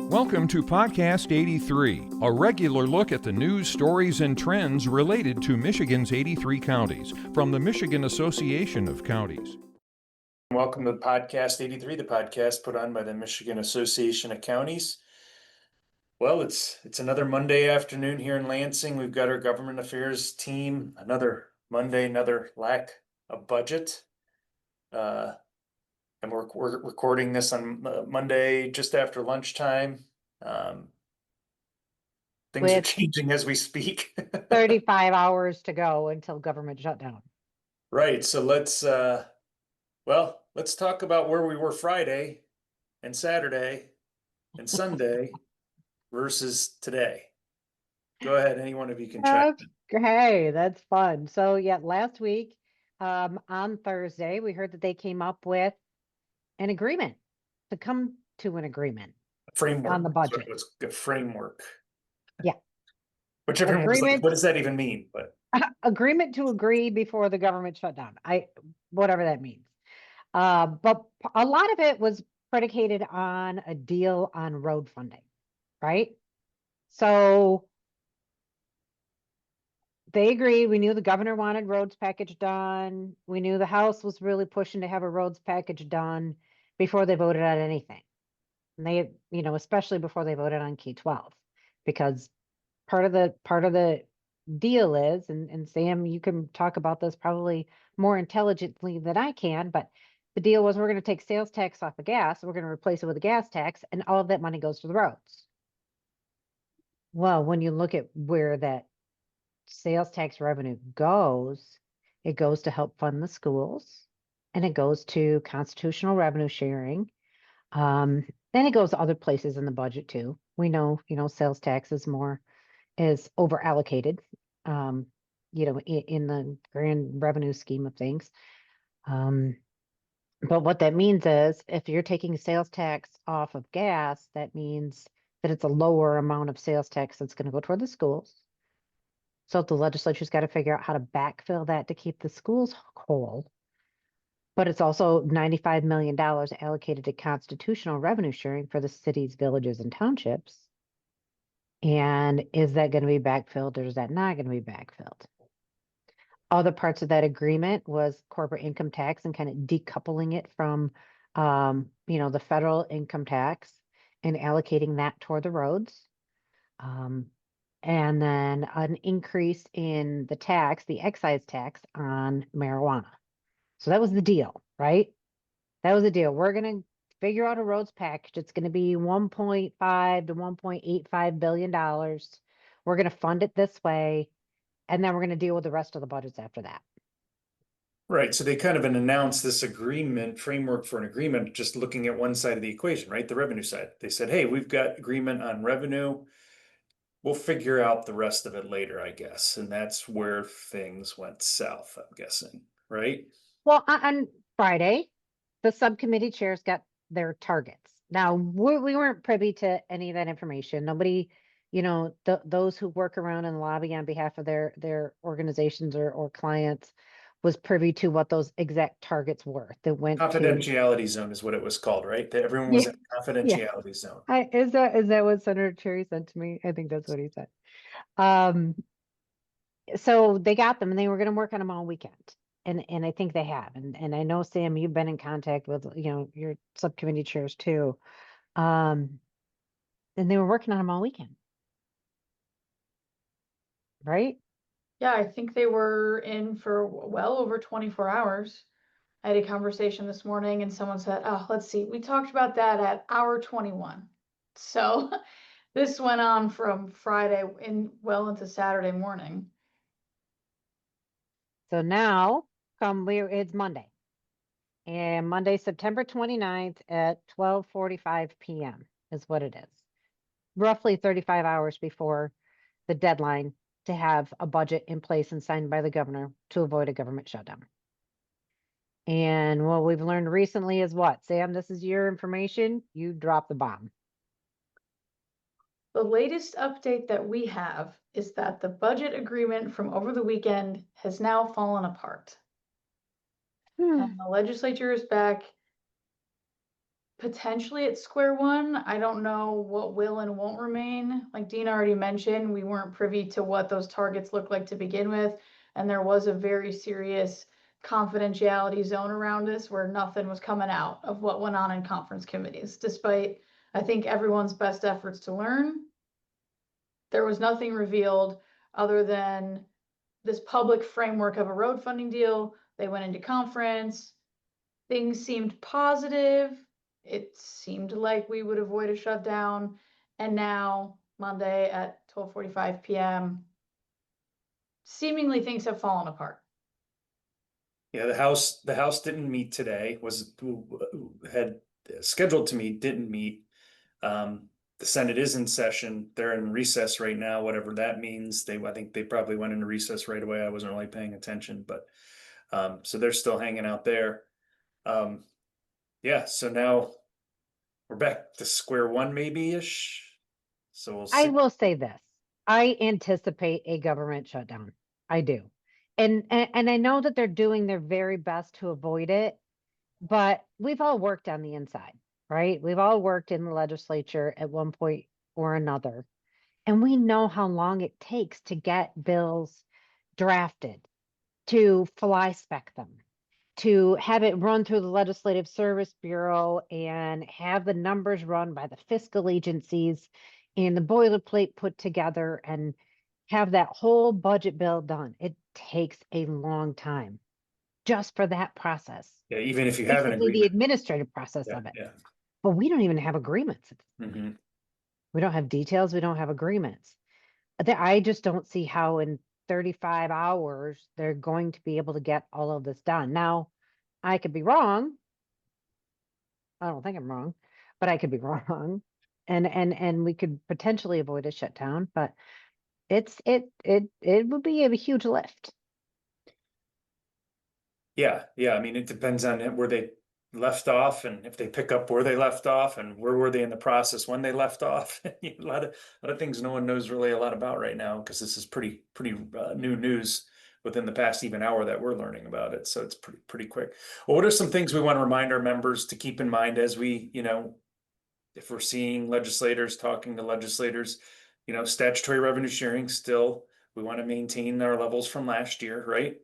Welcome to Podcast 83, a regular look at the news, stories, and trends related to Michigan's 83 counties from the Michigan Association of Counties. Welcome to Podcast 83, the podcast put on by the Michigan Association of Counties. Well, it's another Monday afternoon here in Lansing. We've got our government affairs team. Another Monday, another lack of budget. And we're recording this on Monday just after lunchtime. Things are changing as we speak. 35 hours to go until government shutdown. Right. So let's talk about where we were Friday and Saturday and Sunday versus today. Go ahead. Any one of you can check. Okay, that's fun. So yeah, last week, on Thursday, we heard that they came up with an agreement to come to an agreement. Framework on the budget. So it's a framework. Yeah. Which everyone's like, what does that even mean? But agreement to agree before the government shutdown. Whatever that means. But a lot of it was predicated on a deal on road funding, right? So they agreed. We knew the governor wanted roads package done. We knew the House was really pushing to have a roads package done before they voted on anything. And they, especially before they voted on K-12, because part of the deal is, and Sam, you can talk about this probably more intelligently than I can, but the deal was we're going to take sales tax off of gas, we're going to replace it with a gas tax, and all of that money goes to the roads. Well, when you look at where that sales tax revenue goes, it goes to help fund the schools, and it goes to constitutional revenue sharing. And it goes to other places in the budget too. We know, sales tax is over allocated, in the grand revenue scheme of things. But what that means is if you're taking sales tax off of gas, that means that it's a lower amount of sales tax that's going to go toward the schools. So the legislature's got to figure out how to backfill that to keep the schools whole. But it's also $95 million allocated to constitutional revenue sharing for the cities, villages, and townships. And is that going to be backfilled or is that not going to be backfilled? Other parts of that agreement was corporate income tax and kind of decoupling it from, the federal income tax and allocating that toward the roads. And then an increase in the excise tax on marijuana. So that was the deal, right? That was the deal. We're going to figure out a roads package. It's going to be $1.5 to $1.85 billion. We're going to fund it this way. And then we're going to deal with the rest of the budgets after that. Right. So they kind of announced this framework for an agreement, just looking at one side of the equation, right? The revenue side. They said, hey, we've got agreement on revenue. We'll figure out the rest of it later, I guess. And that's where things went south, I'm guessing, right? Well, on Friday, the subcommittee chairs got their targets. Now, we weren't privy to any of that information. Nobody, those who work around and lobby on behalf of their organizations or clients was privy to what those exact targets were that went confidentiality zone is what it was called, right? That everyone was in a confidentiality zone. Is that what Senator Cherry sent to me? I think that's what he said. So they got them and they were going to work on them all weekend. And I think they have. And I know, Sam, you've been in contact with, your subcommittee chairs too. And they were working on them all weekend. Right? Yeah, I think they were in for well over 24 hours. I had a conversation this morning and someone said, oh, let's see, we talked about that at hour 21. So this went on from Friday into Saturday morning. So now it's Monday. And Monday, September 29th at 12:45 p.m. is what it is. Roughly 35 hours before the deadline to have a budget in place and signed by the governor to avoid a government shutdown. And what we've learned recently is what? Sam, this is your information. You drop the bomb. The latest update that we have is that the budget agreement from over the weekend has now fallen apart. And the legislature is back potentially at square one. I don't know what will and won't remain. Like Deena already mentioned, we weren't privy to what those targets looked like to begin with. And there was a very serious confidentiality zone around this where nothing was coming out of what went on in conference committees, despite, I think, everyone's best efforts to learn. There was nothing revealed other than this public framework of a road funding deal. They went into conference. Things seemed positive. It seemed like we would avoid a shutdown. And now, Monday at 12:45 p.m., seemingly things have fallen apart. Yeah, the House didn't meet today, had scheduled to meet, didn't meet. The Senate is in session. They're in recess right now, whatever that means. I think they probably went into recess right away. I wasn't really paying attention, but so they're still hanging out there. Yeah, so now we're back to square one maybe-ish. So we'll I see. will say this, I anticipate a government shutdown. I do. And I know that they're doing their very best to avoid it, but we've all worked on the inside, right? We've all worked in the legislature at one point or another. And we know how long it takes to get bills drafted, to fly spec them, to have it run through the Legislative Service Bureau and have the numbers run by the fiscal agencies and the boilerplate put together and have that whole budget bill done. It takes a long time just for that process. Yeah, even if you have an Basically the agreement. administrative process Yeah, of it. yeah. But we don't even have agreements. Mhm. We don't have details. We don't have agreements. I just don't see how in 35 hours they're going to be able to get all of this done. Now, I could be wrong. I don't think I'm wrong, but I could be wrong. And we could potentially avoid a shutdown, but it would be a huge lift. Yeah, I mean, it depends on where they left off and if they pick up where they left off and where were they in the process when they left off. A lot of things no one knows really a lot about right now because this is pretty new news within the past even hour that we're learning about it. So it's pretty quick. Well, what are some things we want to remind our members to keep in mind as we, if we're seeing legislators talking to legislators, statutory revenue sharing still, we want to maintain our levels from last year, right?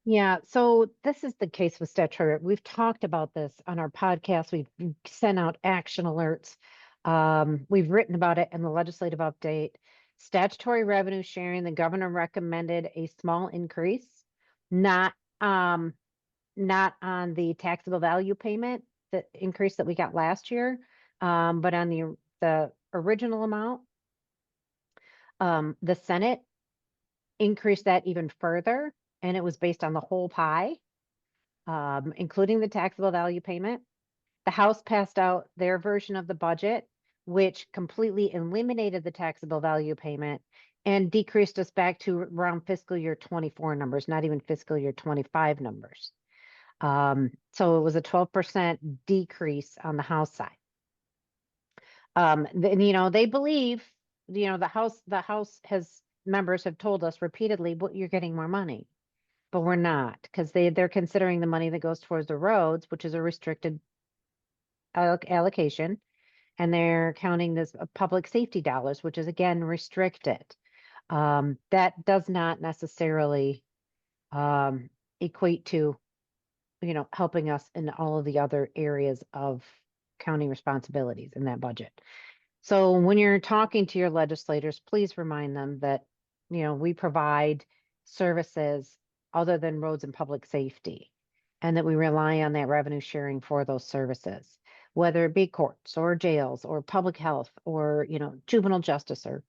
Yeah, so this is the case with statutory. We've talked about this on our podcast. We've sent out action alerts. We've written about it in the legislative update. Statutory revenue sharing, the governor recommended a small increase, not on the taxable value payment, the increase that we got last year, but on the original amount. The Senate increased that even further, and it was based on the whole pie, including the taxable value payment. The House passed out their version of the budget, which completely eliminated the taxable value payment and decreased us back to around fiscal year 24 numbers, not even fiscal year 25 numbers. So it was a 12% decrease on the House side. They believe, the House members have told us repeatedly, well, you're getting more money, but we're not, because they're considering the money that goes towards the roads, which is a restricted allocation, and they're counting this public safety dollars, which is again restricted. That does not necessarily equate to, helping us in all of the other areas of county responsibilities in that budget. So when you're talking to your legislators, please remind them that, we provide services other than roads and public safety, and that we rely on that revenue sharing for those services, whether it be courts or jails or public health or, juvenile justice, or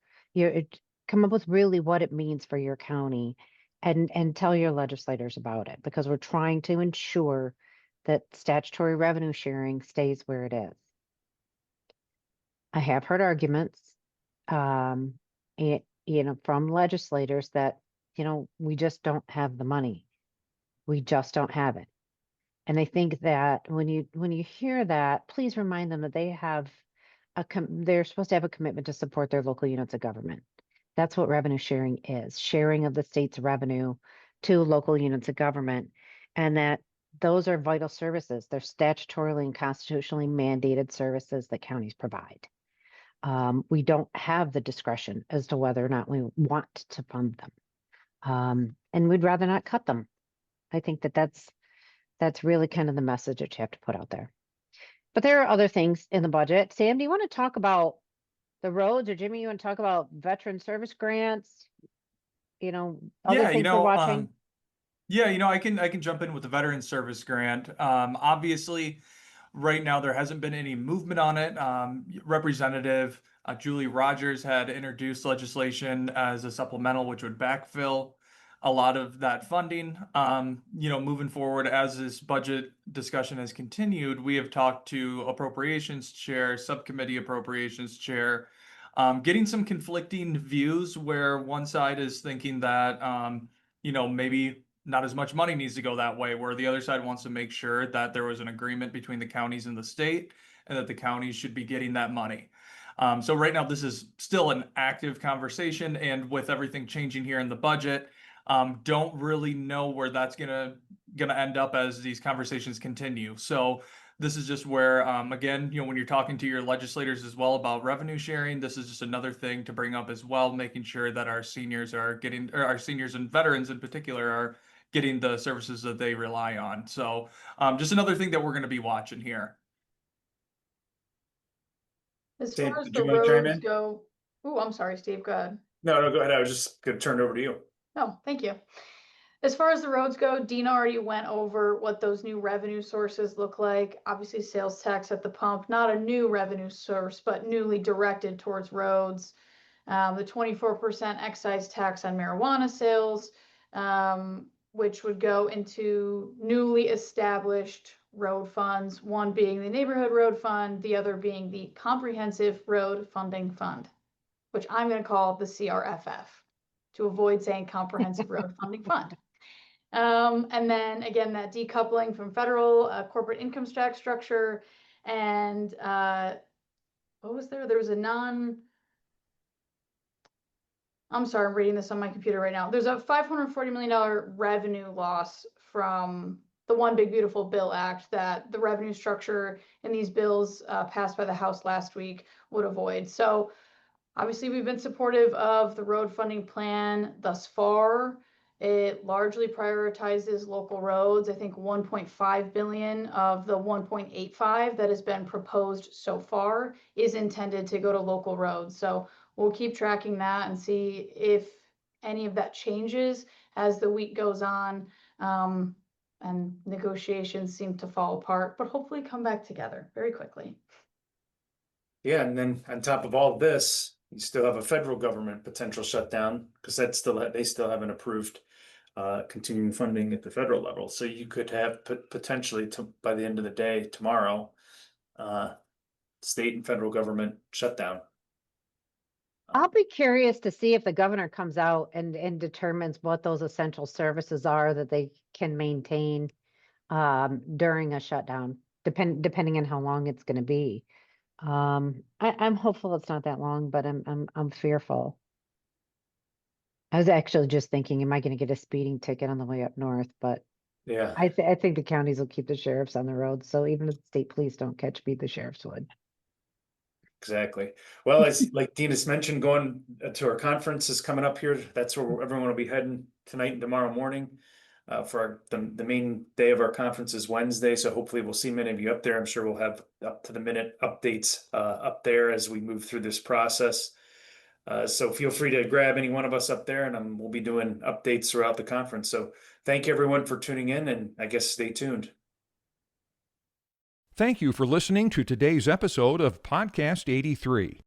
come up with really what it means for your county and tell your legislators about it, because we're trying to ensure that statutory revenue sharing stays where it is. I have heard arguments, from legislators that, we just don't have the money. We just don't have it. And I think that when you hear that, please remind them that they have they're supposed to have a commitment to support their local units of government. That's what revenue sharing is, sharing of the state's revenue to local units of government, and that those are vital services. They're statutorily and constitutionally mandated services that counties provide. We don't have the discretion as to whether or not we want to fund them. And we'd rather not cut them. I think that's really kind of the message that you have to put out there. But there are other things in the budget. Sam, do you want to talk about the roads, or Jimmy, you want to talk about veteran service grants? Other Yeah, things we're watching? Yeah, I can jump in with the veteran service grant. Obviously, right now there hasn't been any movement on it. Representative Julie Rogers had introduced legislation as a supplemental, which would backfill a lot of that funding. Moving forward, as this budget discussion has continued, we have talked to appropriations chair, subcommittee appropriations chair, getting some conflicting views where one side is thinking that, maybe not as much money needs to go that way, where the other side wants to make sure that there was an agreement between the counties and the state and that the counties should be getting that money. So right now, this is still an active conversation, and with everything changing here in the budget, don't really know where that's gonna end up as these conversations continue. So this is just where, again, when you're talking to your legislators as well about revenue sharing, this is just another thing to bring up as well, making sure that our seniors are getting, or our seniors and veterans in particular are getting the services that they rely on. So just another thing that we're going to be watching here. As Dave, far as did the you wanna chime roads in? go, oh, I'm sorry, Steve, go ahead. No, go ahead. I was just gonna turn it over to you. Oh, thank you. As far as the roads go, Deena already went over what those new revenue sources look like. Obviously, sales tax at the pump, not a new revenue source, but newly directed towards roads. The 24% excise tax on marijuana sales, which would go into newly established road funds, one being the neighborhood road fund, the other being the comprehensive road funding fund, which I'm going to call the CRFF to avoid saying comprehensive road funding fund. And then again, that decoupling from federal corporate income tax structure, and what was there? There was I'm sorry, I'm reading this on my computer right now. There's a $540 million revenue loss from the One Big Beautiful Bill Act that the revenue structure in these bills passed by the House last week would avoid. So obviously, we've been supportive of the road funding plan thus far. It largely prioritizes local roads. I think 1.5 billion of the 1.85 that has been proposed so far is intended to go to local roads. So we'll keep tracking that and see if any of that changes as the week goes on. And negotiations seem to fall apart, but hopefully come back together very quickly. Yeah, and then on top of all this, you still have a federal government potential shutdown because they still haven't approved continuing funding at the federal level. So you could have potentially by the end of the day tomorrow, state and federal government shutdown. I'll be curious to see if the governor comes out and determines what those essential services are that they can maintain during a shutdown, depending on how long it's going to be. I'm hopeful it's not that long, but I'm fearful. I was actually just thinking, am I going to get a speeding ticket on the way up north? But Yeah, I think the counties will keep the sheriffs on the road. So even if the state police don't catch me, the sheriffs would. exactly. Well, as like Deena's mentioned, going to our conference is coming up here. That's where everyone will be heading tonight and tomorrow morning. For the main day of our conference is Wednesday, so hopefully we'll see many of you up there. I'm sure we'll have up to the minute updates up there as we move through this process. So feel free to grab any one of us up there, and we'll be doing updates throughout the conference. So thank you everyone for tuning in, and I guess stay tuned. Thank you for listening to today's episode of Podcast 83.